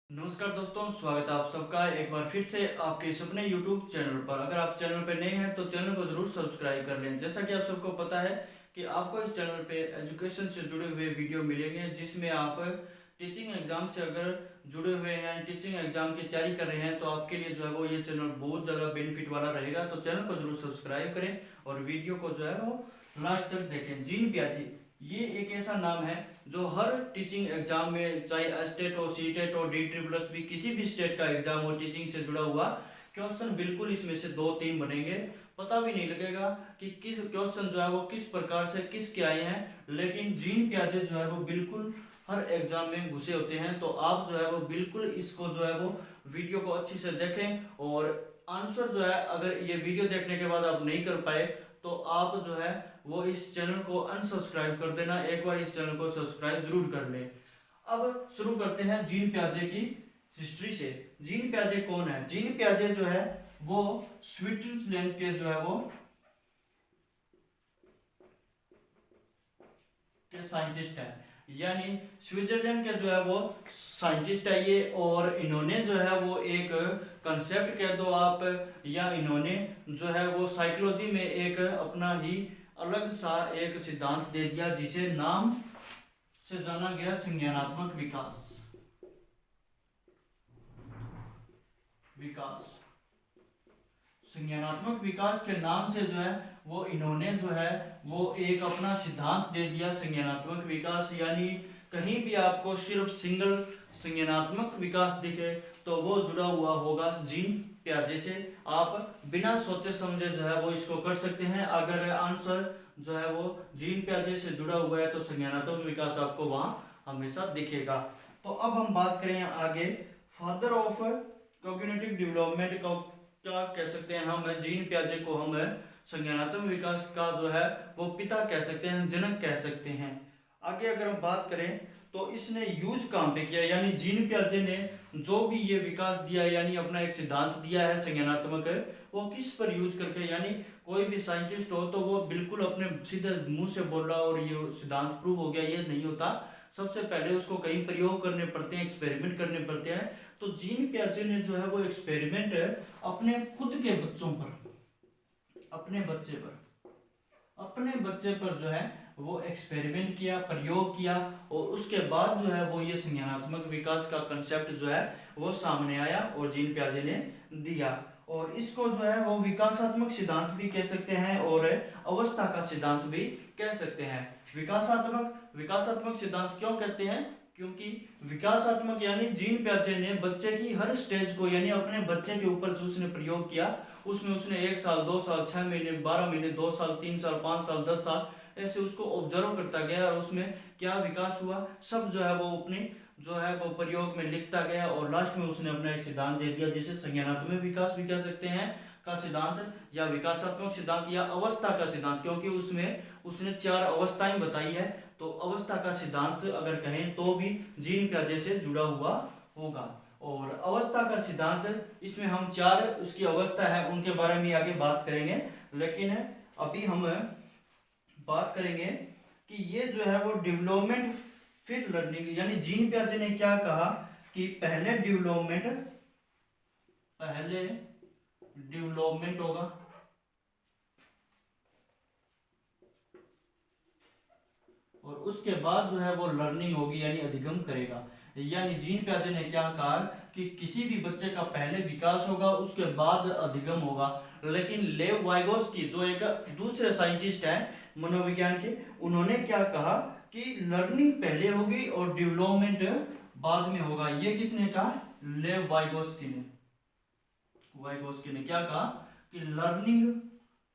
नमस्कार दोस्तों, स्वागत है आप सबका एक बार फिर से आपके इस अपने YouTube चैनल पर। अगर आप चैनल पर नए हैं तो चैनल को जरूर सब्सक्राइब कर लें। जैसा कि आप सबको पता है कि आपको इस चैनल पे एजुकेशन से जुड़े हुए वीडियो मिलेंगे, जिसमें आप टीचिंग एग्जाम से अगर जुड़े हुए हैं, टीचिंग एग्जाम की तैयारी कर रहे हैं, तो आपके लिए जो है वो ये चैनल बहुत ज़्यादा बेनिफिट वाला रहेगा। तो चैनल को जरूर सब्सक्राइब करें और वीडियो को जो है वो लास्ट तक देखें। जीन प्याजी ये एक ऐसा नाम है जो हर टीचिंग एग्जाम में, चाहे एस्टेट हो, सीटेट हो, डी++ किसी भी स्टेट का एग्जाम हो, टीचिंग से जुड़ा हुआ क्वेश्चन बिल्कुल इसमें से 2-3 बनेंगे। पता भी नहीं लगेगा कि किस क्वेश्चन जो है वो किस प्रकार से किसके आए हैं, लेकिन जीन प्याजे जो है वो बिल्कुल हर एग्जाम में घुसे होते हैं। तो आप जो है वो बिल्कुल इसको जो है वो वीडियो को अच्छी से देखें, और आंसर जो है अगर ये वीडियो देखने के बाद आप नहीं कर पाए तो आप जो है वो इस चैनल को अनसब्सक्राइब कर देना। एक बार इस चैनल को सब्सक्राइब जरूर कर लें। अब शुरू करते हैं जीन प्याजे की हिस्ट्री से। जीन प्याजे कौन है? जीन प्याजे जो है वो स्विट्जरलैंड के जो है वो के साइंटिस्ट है, यानी स्विट्जरलैंड के जो है वो साइंटिस्ट है ये। और इन्होंने जो है वो एक कंसेप्ट कह दो आप, या इन्होंने जो है वो साइकोलॉजी में एक अपना ही अलग सा एक सिद्धांत दे दिया, जिसे नाम से जाना गया संज्ञानात्मक विकास। विकास संज्ञानात्मक विकास के नाम से जो है वो इन्होंने जो है वो एक अपना सिद्धांत दे दिया, संज्ञानात्मक विकास। यानी कहीं भी आपको सिर्फ सिंगल संज्ञानात्मक विकास दिखे तो वो जुड़ा हुआ होगा जीन प्याजे से। आप बिना सोचे समझे जो है वो इसको कर सकते हैं। अगर आंसर जो है वो जीन प्याजे से जुड़ा हुआ है तो संज्ञानात्मक विकास आपको वहां हमेशा दिखेगा। तो अब हम बात करें आगे, फादर ऑफ कॉग्निटिव डेवलपमेंट का क्या कह सकते हैं हम? जीन प्याजे को हम संज्ञानात्मक विकास का जो है वो पिता कह सकते हैं, जनक कह सकते हैं। आगे अगर हम बात करें तो इसने यूज कहाँ पे किया, यानी जीन प्याजे ने जो भी ये विकास दिया है, यानी अपना एक सिद्धांत दिया है संज्ञानात्मक, वो किस पर यूज करके? यानी कोई भी साइंटिस्ट हो तो वो बिल्कुल अपने सीधे मुंह से बोल रहा और ये सिद्धांत प्रूव हो गया, ये नहीं होता। सबसे पहले उसको कई प्रयोग करने पड़ते हैं, एक्सपेरिमेंट करने पड़ते हैं। तो जीन प्याजे ने जो है वो एक्सपेरिमेंट अपने खुद के बच्चों पर, अपने बच्चे पर जो है वो एक्सपेरिमेंट किया, प्रयोग किया, और उसके बाद जो है वो ये संज्ञानात्मक विकास का कंसेप्ट जो है वो सामने आया और जीन प्याजे ने दिया। और इसको जो है वो विकासात्मक सिद्धांत भी कह सकते हैं और अवस्था का सिद्धांत भी कह सकते हैं। विकासात्मक सिद्धांत क्यों कहते हैं? क्योंकि विकासात्मक यानी जीन प्याजे ने बच्चे की हर स्टेज को, यानी अपने बच्चे के ऊपर जो उसने प्रयोग किया, उसमें उसने 1 साल, 2 साल, 6 महीने, 12 महीने, 2 साल, 3 साल, 5 साल, 10 साल ऐसे उसको ऑब्जर्व करता गया, और उसमें क्या विकास हुआ सब जो है वो अपने जो है वो प्रयोग में लिखता गया, और लास्ट में उसने अपना एक सिद्धांत दे दिया, जिसे संज्ञानात्मक विकास भी कह सकते हैं का सिद्धांत, या विकासात्मक सिद्धांत, या अवस्था का सिद्धांत, क्योंकि उसमें उसने 4 अवस्थाएं बताई है। तो अवस्था का सिद्धांत अगर कहें तो भी जीन प्याजे से जुड़ा हुआ होगा। और अवस्था का सिद्धांत, इसमें हम 4 उसकी अवस्था है उनके बारे में आगे बात करेंगे, लेकिन अभी हम बात करेंगे कि ये जो है वो डेवलपमेंट फिर लर्निंग, यानी जीन प्याजे ने क्या कहा कि पहले डेवलपमेंट होगा, और उसके बाद जो है वो लर्निंग होगी, यानी अधिगम करेगा। यानी जीन प्याजे ने क्या कहा कि किसी भी बच्चे का पहले विकास होगा, उसके बाद अधिगम होगा। लेकिन लेव वाइगोस्की जो एक दूसरे साइंटिस्ट हैं मनोविज्ञान के, उन्होंने क्या कहा कि लर्निंग पहले होगी और डेवलपमेंट बाद में होगा। ये किसने कहा? लेव वाइगोस्की ने क्या कहा कि लर्निंग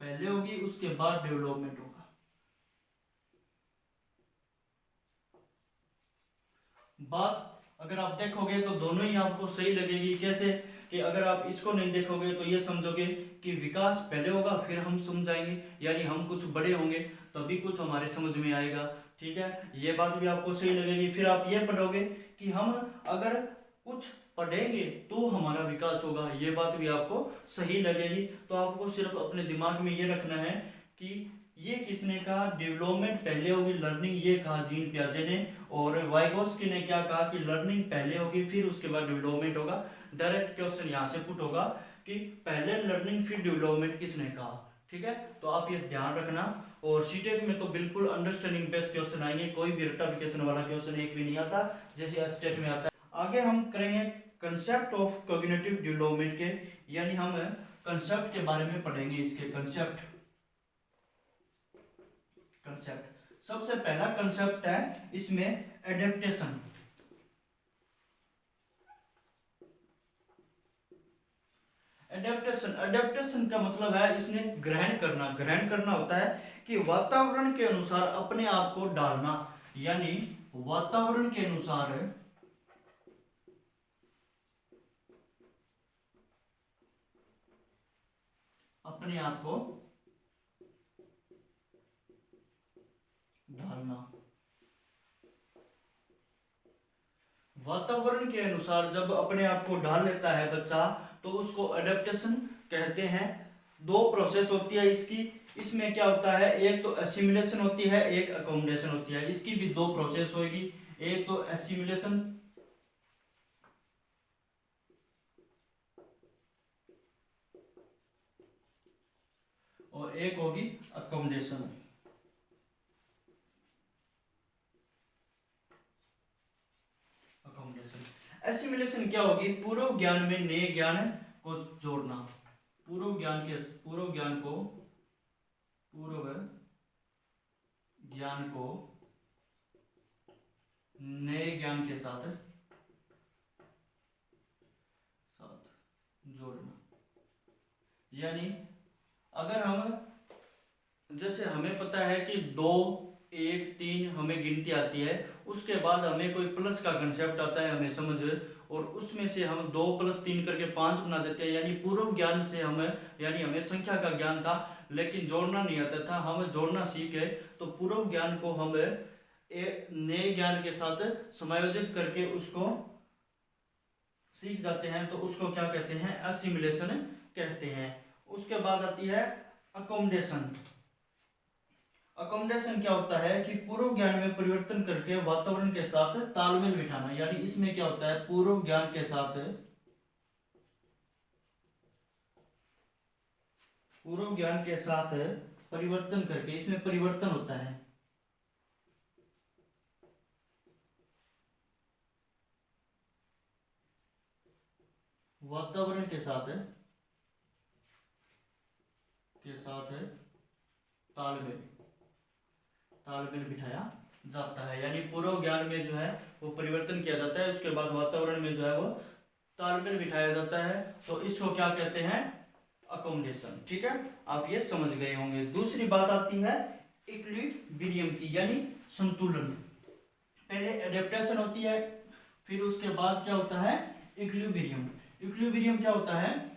पहले होगी, उसके बाद डेवलपमेंट होगा। बात अगर आप देखोगे तो दोनों ही आपको सही लगेगी। कैसे कि अगर आप इसको नहीं देखोगे तो ये समझोगे कि विकास पहले होगा फिर हम समझाएंगे, यानी हम कुछ बड़े होंगे तभी कुछ हमारे समझ में आएगा। ठीक है, ये बात भी आपको सही लगेगी। फिर आप ये पढ़ोगे कि हम अगर कुछ पढ़ेंगे तो हमारा विकास होगा, ये बात भी आपको सही लगेगी। तो आपको सिर्फ अपने दिमाग में ये रखना है कि ये किसने कहा? डेवलपमेंट पहले होगी, लर्निंग ये कहा जीन पियाजे ने। और वाइगोस्की ने क्या कहा कि लर्निंग पहले होगी फिर उसके बाद डेवलपमेंट होगा। डायरेक्ट क्वेश्चन यहाँ से पुट होगा कि पहले लर्निंग फिर डेवलपमेंट किसने कहा। ठीक है, तो आप ये ध्यान रखना। और सीटेट में तो बिल्कुल अंडरस्टैंडिंग बेस्ड क्वेश्चन आएंगे, कोई भी रेक्टिफिकेशन वाला क्वेश्चन एक भी नहीं आता जैसे एचटेट में आता है। आगे हम करेंगे कंसेप्ट ऑफ कॉग्निटिव डेवलपमेंट के, यानी हम कंसेप्ट के बारे में पढ़ेंगे, इसके कंसेप्ट। सबसे पहला कंसेप्ट है इसमें एडेप्टेशन। एडेप्टेशन का मतलब है इसने ग्रहण करना होता है कि वातावरण के अनुसार अपने आप को डालना, यानी वातावरण के अनुसार अपने आप को ढालना। वातावरण के अनुसार जब अपने आप को ढाल लेता है बच्चा तो उसको एडेप्टेशन कहते हैं। दो प्रोसेस होती है इसकी। इसमें क्या होता है, एक तो एसिमिलेशन होती है, एक अकोमोडेशन होती है। इसकी भी दो प्रोसेस होगी, एक तो एसिमिलेशन और एक होगी अकोमोडेशन। एसिमिलेशन क्या होगी? पूर्व ज्ञान में नए ज्ञान को जोड़ना। पूर्व ज्ञान को नए ज्ञान के साथ जोड़ना। यानी अगर हम, जैसे हमें पता है कि 2, 1, 3 हमें गिनती आती है, उसके बाद हमें कोई प्लस का कंसेप्ट आता है हमें समझ, और उसमें से हम 2 + 3 करके 5 बना देते हैं। यानी पूर्व ज्ञान से यानी हमें संख्या का ज्ञान था लेकिन जोड़ना नहीं आता था, हम जोड़ना सीख गए। तो पूर्व ज्ञान को हम नए ज्ञान के साथ समायोजित करके उसको सीख जाते हैं, तो उसको क्या कहते हैं? एसिमिलेशन कहते हैं। उसके बाद आती है अकोमोडेशन। अकोमोडेशन क्या होता है कि पूर्व ज्ञान में परिवर्तन करके वातावरण के साथ तालमेल बिठाना। यानी इसमें क्या होता है, पूर्व ज्ञान के साथ परिवर्तन करके, इसमें परिवर्तन होता है। वातावरण के साथ तालमेल बिठाया जाता है। यानी पूर्व ज्ञान में जो है वो परिवर्तन किया जाता है, उसके बाद वातावरण में जो है वो तालमेल बिठाया जाता है। तो इसको क्या कहते हैं? अकोमोडेशन। ठीक है, आप ये समझ गए होंगे। दूसरी बात आती है इक्विलिब्रियम की, यानी संतुलन। पहले एडेप्टेशन होती है, फिर उसके बाद क्या होता है? इक्विलिब्रियम। इक्विलिब्रियम क्या होता है?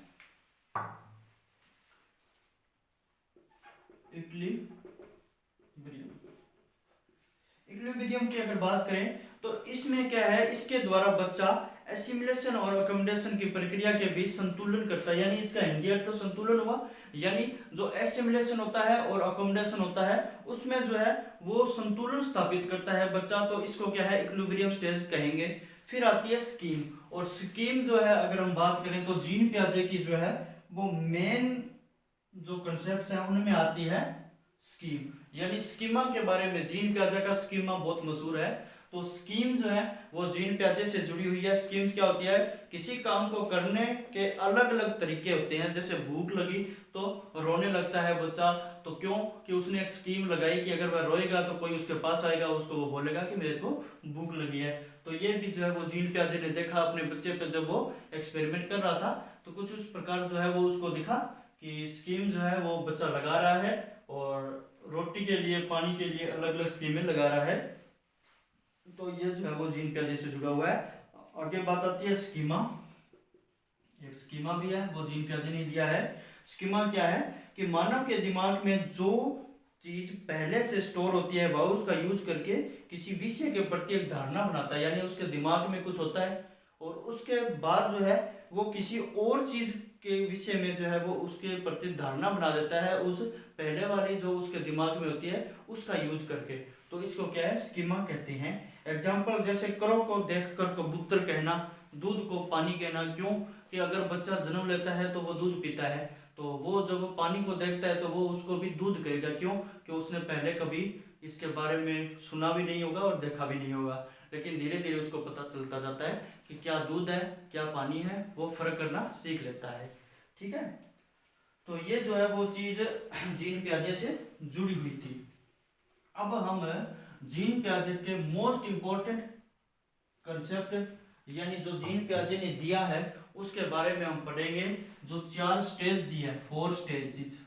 इक्विलिब्रियम की अगर बात करें तो इसमें क्या है, इसके द्वारा बच्चा एसिमिलेशन और अकोमोडेशन की प्रक्रिया के बीच संतुलन करता है। यानी इसका हिंदी अर्थ तो संतुलन हुआ। यानी जो एसिमिलेशन होता है और अकोमोडेशन होता है उसमें जो है वो संतुलन स्थापित करता है बच्चा, तो इसको क्या है? इक्विलिब्रियम स्टेज कहेंगे। फिर आती है स्कीम। और स्कीम जो है अगर हम बात करें तो जीन पियाजे की जो है वो मेन जो कंसेप्ट है उनमें आती है स्कीम। यानी स्कीमा के बारे में, जीन पियाजे का स्कीमा बहुत मशहूर है। तो स्कीम जो है वो जीन पियाजे से जुड़ी हुई है। स्कीम्स क्या होती है? किसी काम को करने के अलग अलग तरीके होते हैं। जैसे भूख लगी तो रोने लगता है बच्चा, तो क्यों? कि उसने एक स्कीम लगाई कि अगर वह रोएगा तो कोई उसके पास आएगा, उसको वो बोलेगा कि मेरे को भूख लगी है। तो ये भी जो है वो जीन पियाजे ने देखा अपने बच्चे पे, जब वो एक्सपेरिमेंट कर रहा था तो कुछ उस प्रकार जो है वो उसको दिखा कि स्कीम जो है वो बच्चा लगा रहा है, और रोटी के लिए, पानी के लिए अलग अलग स्कीमें लगा रहा है। तो ये जो है वो जीन पियाजे से जुड़ा हुआ है। आगे बात आती है स्कीमा। एक स्कीमा भी है, वो जीन पियाजे ने दिया है। स्कीमा क्या है कि मानव के दिमाग में जो चीज पहले से स्टोर होती है वह उसका यूज करके किसी विषय के प्रति एक धारणा बनाता है। यानी उसके दिमाग में कुछ होता है और उसके बाद जो है वो किसी और चीज के विषय में जो है वो उसके प्रति धारणा बना देता है उस पहले वाली जो उसके दिमाग में होती है उसका यूज करके। तो इसको क्या है, स्कीमा कहते हैं। एग्जाम्पल जैसे करो को देखकर कबूतर कहना, दूध को पानी कहना। क्यों कि अगर बच्चा जन्म लेता है तो वो दूध पीता है, तो वो जब पानी को देखता है तो वो उसको भी दूध कहेगा। क्यों कि उसने पहले कभी इसके बारे में सुना भी नहीं होगा और देखा भी नहीं होगा, लेकिन धीरे धीरे उसको पता चलता जाता है कि क्या दूध है क्या पानी है, वो फर्क करना सीख लेता है। ठीक है, तो ये जो है वो चीज जीन पियाजे से जुड़ी हुई थी। अब हम जीन पियाजे के मोस्ट इंपॉर्टेंट कंसेप्ट यानी जो जीन पियाजे ने दिया है उसके बारे में हम पढ़ेंगे। जो 4 स्टेज दिया है, 4 स्टेजेस,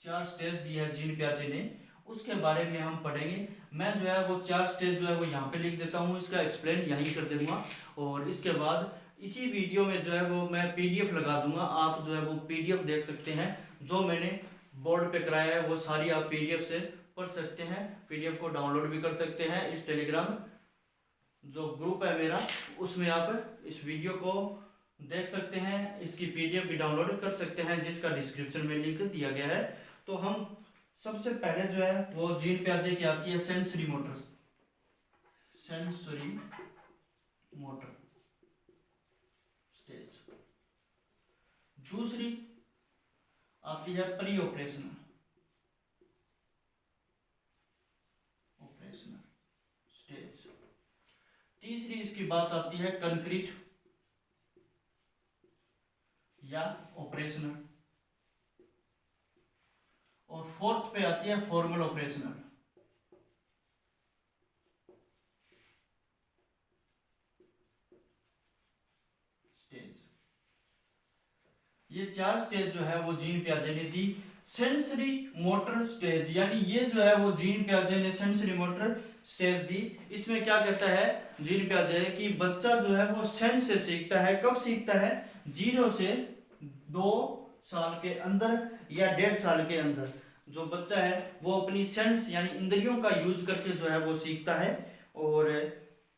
4 स्टेज दिया है जीन पियाजे ने, उसके बारे में हम पढ़ेंगे। मैं जो है वो 4 स्टेज जो है वो यहाँ पे लिख देता हूँ, इसका एक्सप्लेन यहीं कर दूंगा। और इसके बाद इसी वीडियो में जो है वो मैं पीडीएफ लगा दूंगा, आप जो है वो पीडीएफ देख सकते हैं। जो मैंने बोर्ड पे कराया है वो सारी आप पीडीएफ से पढ़ सकते हैं, पीडीएफ को डाउनलोड भी कर सकते हैं। इस टेलीग्राम जो ग्रुप है मेरा उसमें आप इस वीडियो को देख सकते हैं, इसकी पीडीएफ भी डाउनलोड कर सकते हैं जिसका डिस्क्रिप्शन में लिंक दिया गया है। तो हम सबसे पहले जो है वो जीन पियाजे की आती है sensory motor, sensory motor stage. दूसरी आती है प्री ऑपरेशनल, ऑपरेशनल स्टेज। तीसरी इसकी बात आती है कंक्रीट या ऑपरेशनल, और फोर्थ पे आती है फॉर्मल ऑपरेशनल स्टेज। ये 4 स्टेज जो है वो जीन पियाजे ने दी। सेंसरी मोटर स्टेज यानी ये जो है वो जीन पियाजे ने सेंसरी मोटर स्टेज दी। इसमें क्या कहता है जीन पियाजे कि बच्चा जो है वो सेंस से सीखता है। कब सीखता है, 0 से 2 साल के अंदर या 1.5 साल के अंदर जो बच्चा है वो अपनी सेंस यानी इंद्रियों का यूज करके जो है वो सीखता है। और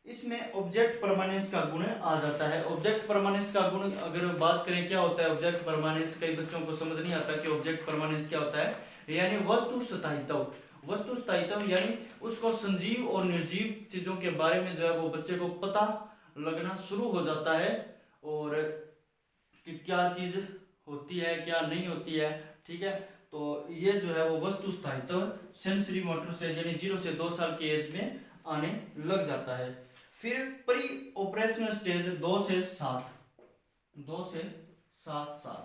इसमें ऑब्जेक्ट परमानेंस का गुण आ जाता है। ऑब्जेक्ट परमानेंस का गुण अगर बात करें क्या होता है ऑब्जेक्ट परमानेंस, कई बच्चों को समझ नहीं आता कि ऑब्जेक्ट परमानेंस क्या होता है। यानी वस्तु स्थायित्व, वस्तु स्थायित्व यानी उसको संजीव और निर्जीव चीजों के बारे में जो है वो बच्चे को पता लगना शुरू हो जाता है, और कि क्या चीज होती है क्या नहीं होती है। ठीक है, तो ये जो है वो वस्तु स्थायित्व सेंसरी मोटर स्टेज यानी 0 से 2 साल की एज में आने लग जाता है। फिर प्री ऑपरेशनल स्टेज 2 से 7 साल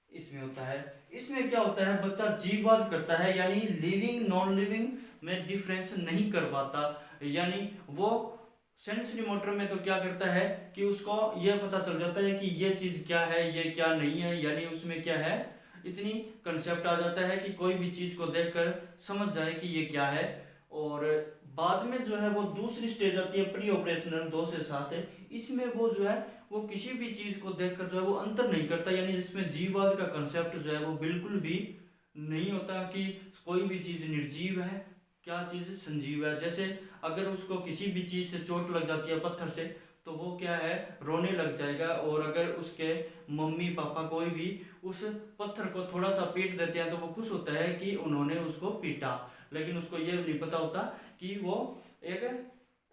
इसमें होता है। इसमें क्या होता है, बच्चा जीववाद करता है यानी लिविंग नॉन लिविंग में डिफरेंस नहीं कर पाता। यानी वो सेंसरी मोटर में तो क्या करता है कि उसको यह पता चल जाता है कि ये चीज क्या है ये क्या नहीं है, यानी उसमें क्या है इतनी कंसेप्ट आ जाता है कि कोई भी चीज को देखकर समझ जाए कि ये क्या है। और बाद में जो है वो दूसरी स्टेज आती है प्री ऑपरेशनल 2 से 7 है। इसमें वो जो है वो किसी भी चीज को देखकर जो है वो अंतर नहीं करता, यानी जिसमें जीववाद का कंसेप्ट जो है वो बिल्कुल भी नहीं होता कि कोई भी चीज निर्जीव है क्या चीज संजीव है। जैसे अगर उसको किसी भी चीज से चोट लग जाती है पत्थर से तो वो क्या है रोने लग जाएगा, और अगर उसके मम्मी पापा कोई भी उस पत्थर को थोड़ा सा पीट देते हैं तो वो खुश होता है कि उन्होंने उसको पीटा, लेकिन उसको ये नहीं पता होता कि वो एक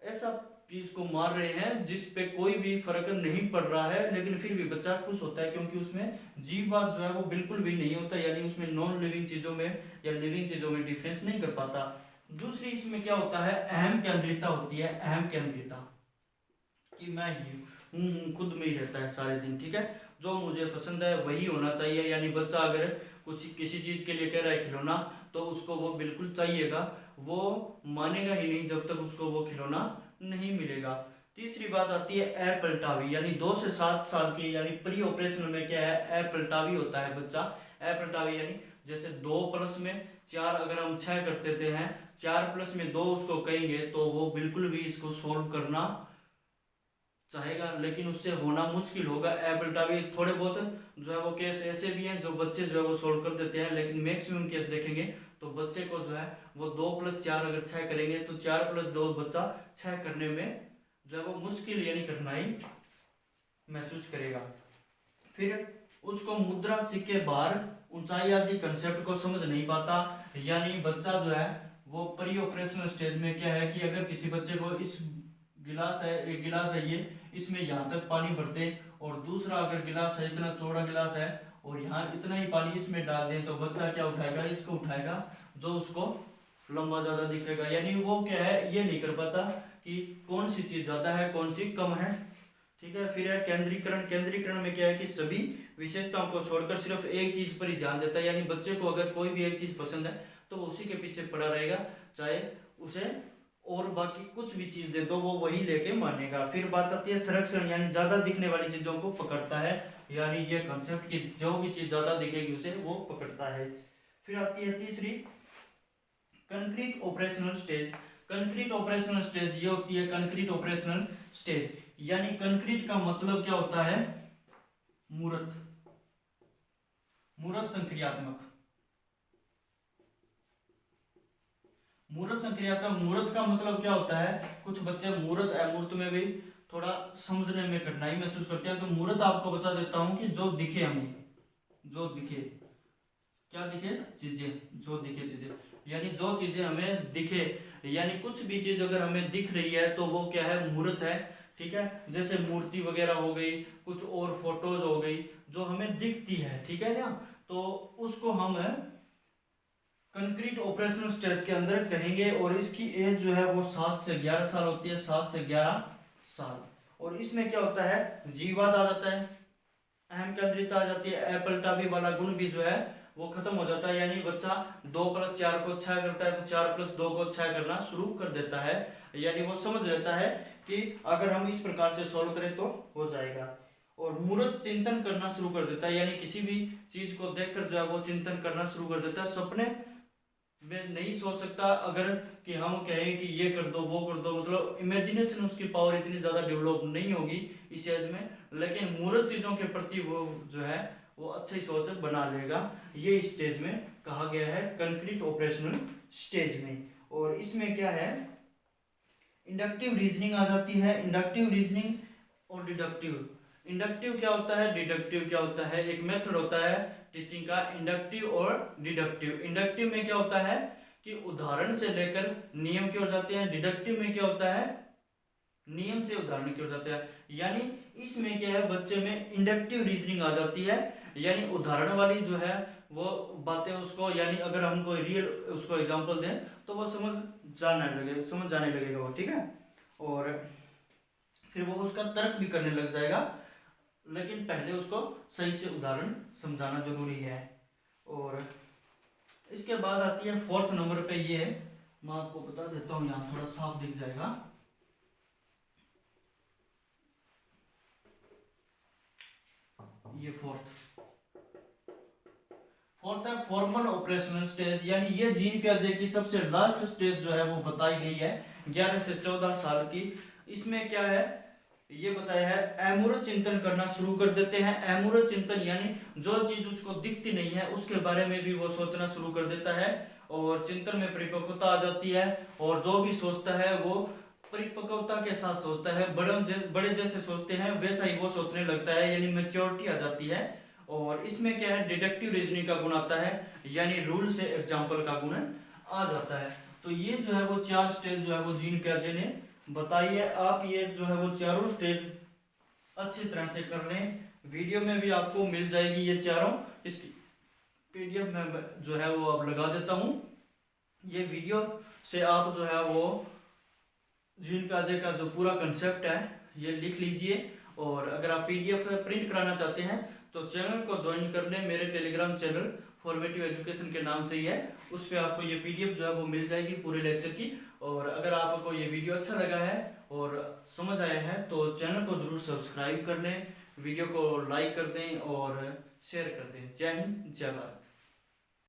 ऐसा चीज को मार रहे हैं जिस पे कोई भी फर्क नहीं पड़ रहा है, लेकिन फिर भी बच्चा खुश होता है क्योंकि उसमें जीववाद जो है वो बिल्कुल भी नहीं होता, यानी उसमें नॉन लिविंग चीजों में या लिविंग चीजों में डिफरेंस नहीं कर पाता। दूसरी इसमें क्या होता है अहम केंद्रिता होती है, अहम केंद्रिता कि मैं ही हूँ, खुद में ही रहता है सारे दिन। ठीक है, जो मुझे पसंद है वही होना चाहिए, यानी बच्चा अगर कुछ किसी चीज के लिए कह रहा है खिलौना तो उसको वो बिल्कुल चाहिएगा, वो मानेगा ही नहीं जब तक उसको वो खिलौना नहीं मिलेगा। तीसरी बात आती है अपलटावी यानी 2 से 7 साल की यानी प्री ऑपरेशनल में क्या है अपलटावी होता है बच्चा। अपलटावी यानी जैसे 2 प्लस में 4 अगर हम 6 कर देते हैं 4 प्लस में 2 उसको कहेंगे तो वो बिल्कुल भी इसको सोल्व करना चाहेगा, लेकिन उससे होना मुश्किल होगा। अपलटावी थोड़े बहुत जो है वो केस ऐसे भी हैं जो बच्चे जो है वो सोल्व कर देते हैं, लेकिन मैक्सिमम केस देखेंगे तो बच्चे को जो है वो 2 + 4 अगर 6 करेंगे तो 4 + 2 बच्चा 6 करने में जो है वो मुश्किल यानी कठिनाई महसूस करेगा। फिर उसको मुद्रा, सिक्के, भार, ऊंचाई आदि कंसेप्ट को समझ नहीं पाता। यानी बच्चा जो है वो प्री ऑपरेशनल स्टेज में क्या है कि अगर किसी बच्चे को इस गिलास है, एक गिलास है ये, इसमें यहाँ तक पानी भर दे और दूसरा अगर गिलास है, इतना चौड़ा गिलास है और यहाँ इतना ही पानी इसमें डाल दें, तो बच्चा क्या उठाएगा, इसको उठाएगा जो उसको लंबा ज्यादा दिखेगा। यानी वो क्या है, ये नहीं कर पाता कि कौन सी चीज ज्यादा है कौन सी कम है। ठीक है। फिर है केंद्रीकरण। केंद्रीकरण में क्या है कि सभी विशेषताओं को छोड़कर सिर्फ एक चीज पर ही ध्यान देता है। यानी बच्चे को अगर कोई भी एक चीज पसंद है तो वो उसी के पीछे पड़ा रहेगा, चाहे उसे और बाकी कुछ भी चीज दे दो वो वही लेके मानेगा। फिर बात आती है संरक्षण, यानी ज्यादा दिखने वाली चीजों को पकड़ता है। यानी ये कंसेप्ट की जो भी चीज ज्यादा दिखेगी उसे वो पकड़ता है। फिर आती है तीसरी concrete operational stage. Concrete operational stage ये होती है कंक्रीट ऑपरेशनल स्टेज, यानी कंक्रीट का मतलब क्या होता है, मूर्त, मूर्त संक्रियात्मक। मूर्त संक्रियात्मक, मूर्त का मतलब क्या होता है, कुछ बच्चे मूर्त अमूर्त में भी थोड़ा समझने में कठिनाई महसूस करते हैं। तो मूर्त आपको बता देता हूं कि जो दिखे हमें, जो दिखे, क्या दिखे, चीजें, जो दिखे चीजें, यानी जो चीजें हमें दिखे, यानी कुछ भी चीज अगर हमें दिख रही है तो वो क्या है, मूर्त है। ठीक है। जैसे मूर्ति वगैरह हो गई, कुछ और फोटोज हो गई जो हमें दिखती है, ठीक है ना, तो उसको हम कंक्रीट ऑपरेशनल स्टेज के अंदर कहेंगे। और इसकी एज जो है वो 7 से 11 साल होती है, 7 से 11 साल। और इसमें क्या होता है, जीवाद आ जाता है, अहम केंद्रिता आ जाती है, अपलटावी वाला गुण भी जो है वो खत्म हो जाता है। यानी बच्चा 2+4 को 6 करता है तो 4+2 को 6 करना शुरू कर देता है। यानी वो समझ लेता है कि अगर हम इस प्रकार से सॉल्व करें तो हो जाएगा। और मूर्त चिंतन करना शुरू कर देता है, यानी किसी भी चीज को देखकर जो है वो चिंतन करना शुरू कर देता है। सपने में नहीं सोच सकता अगर कि हम कहें कि ये कर दो वो कर दो, मतलब इमेजिनेशन उसकी पावर इतनी ज्यादा डेवलप नहीं होगी इस एज में, लेकिन मूर्त चीजों के प्रति वो जो है वो अच्छी सोच बना लेगा। ये इस स्टेज में कहा गया है कंक्रीट ऑपरेशनल स्टेज में। और इसमें क्या है, इंडक्टिव रीजनिंग आ जाती है, इंडक्टिव रीजनिंग और डिडक्टिव। इंडक्टिव क्या होता है, डिडक्टिव क्या होता है, एक मेथड होता है टीचिंग का, इंडक्टिव और डिडक्टिव। इंडक्टिव में क्या होता है कि उदाहरण से लेकर नियम की ओर जाते हैं, डिडक्टिव में क्या होता है, नियम से उदाहरण की ओर जाते हैं। यानी इसमें क्या है, बच्चे में इंडक्टिव रीजनिंग आ जाती है, यानी उदाहरण वाली जो है वो बातें उसको, यानी अगर हम कोई रियल उसको एग्जांपल दें तो वो समझ जाने लगेगा वो, ठीक है। और फिर वो उसका तर्क भी करने लग जाएगा, लेकिन पहले उसको सही से उदाहरण समझाना जरूरी है। और इसके बाद आती है 4th नंबर पे, ये मैं आपको बता देता हूँ, यहाँ थोड़ा साफ दिख जाएगा। ये फोर्थ है फॉर्मल ऑपरेशनल स्टेज, यानी ये जीन पियाजे की सबसे लास्ट स्टेज जो है वो बताई गई है 11 से 14 साल की। इसमें क्या है, ये बताया है अमूर्त चिंतन करना शुरू कर देते हैं। अमूर्त चिंतन यानी जो चीज उसको दिखती नहीं है उसके बारे में भी वो सोचना शुरू कर देता है, और चिंतन में परिपक्वता आ जाती है, और जो भी सोचता है वो परिपक्वता के साथ सोचता है, बड़े जैसे सोचते हैं वैसा ही वो सोचने लगता है, यानी मेच्योरिटी आ जाती है। और इसमें क्या है, डिडक्टिव रीजनिंग का गुण आता है, यानी रूल से एग्जाम्पल का गुण आ जाता है। तो ये जो है वो 4 स्टेज जो है वो जीन पियाजे ने बताई है। आप ये जो है वो चारों स्टेज अच्छी तरह से कर लें, वीडियो में भी आपको मिल जाएगी ये चारों, इसकी पीडीएफ में जो है वो अब लगा देता हूँ। ये वीडियो से आप जो है वो जीन पियाजे का जो पूरा कंसेप्ट है ये लिख लीजिए, और अगर आप पीडीएफ प्रिंट कराना चाहते हैं तो चैनल को ज्वाइन कर लें, मेरे टेलीग्राम चैनल फॉर्मेटिव एजुकेशन के नाम से ही है, उस पर आपको ये पीडीएफ जो है वो मिल जाएगी पूरे लेक्चर की। और अगर आपको ये वीडियो अच्छा लगा है और समझ आया है तो चैनल को जरूर सब्सक्राइब कर लें, वीडियो को लाइक कर दें और शेयर कर दें। जय हिंद, जय भारत।